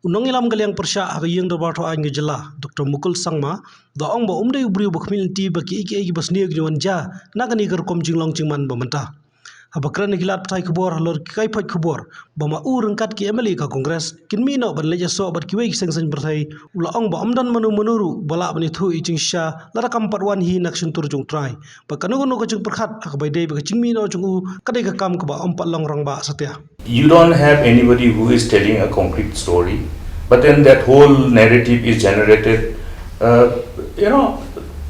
Unongilam galyang persya agayeng dobarto ay ngejela Dr. Mukul sangma da ong ba umday ubriu ba khmih lynti ba kiei ba sniew gniwan ja nagani gar kom jinglong jingman ba menta abakran gilat ptai kubor lor kai phoj kubor ba ma urang kat ki emeli ka kongres kinmi no ban leja so bat kiwei seng seng berthai ula ong ba amdan menuru bala bani thu i chingsha lara kampat wan hi nak suntur jung trai ba kanu no ka jing perkhat ak bai dei ba chingmi no jung u kadai ka kam ka ba ompat long rang ba satya. You don't have anybody who is telling a concrete story, but then that whole narrative is generated.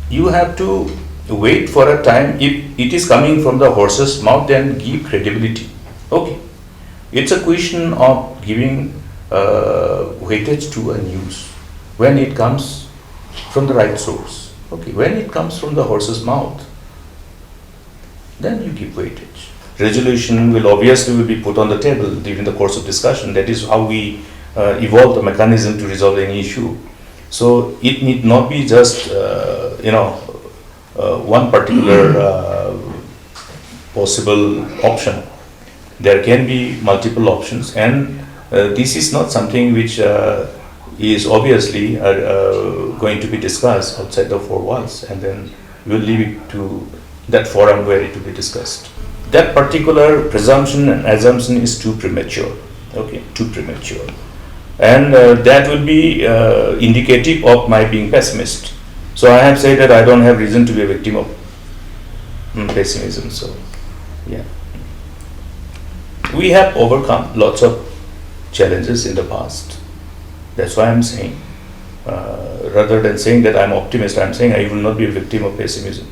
You have to wait for a time. If it is coming from the horse's mouth, then give credibility. Okay, it's a question of giving weightage to a news when it comes from the right source. Okay, when it comes from the horse's mouth, then you give weightage. Resolution will obviously be put on the table during the course of discussion. That is how we evolve the mechanism to resolve any issue. So it need not be just one particular possible option. There can be multiple options, and this is not something which is obviously going to be discussed outside the four walls, and then we'll leave it to that forum where it will be discussed. That particular presumption and assumption is too premature, too premature. And that will be indicative of my being pessimist. So I have said that I don't have reason to be a victim of pessimism. So, yeah. We have overcome lots of challenges in the past. That's why I'm saying, rather than saying that I'm optimist, I'm saying I will not be a victim of pessimism.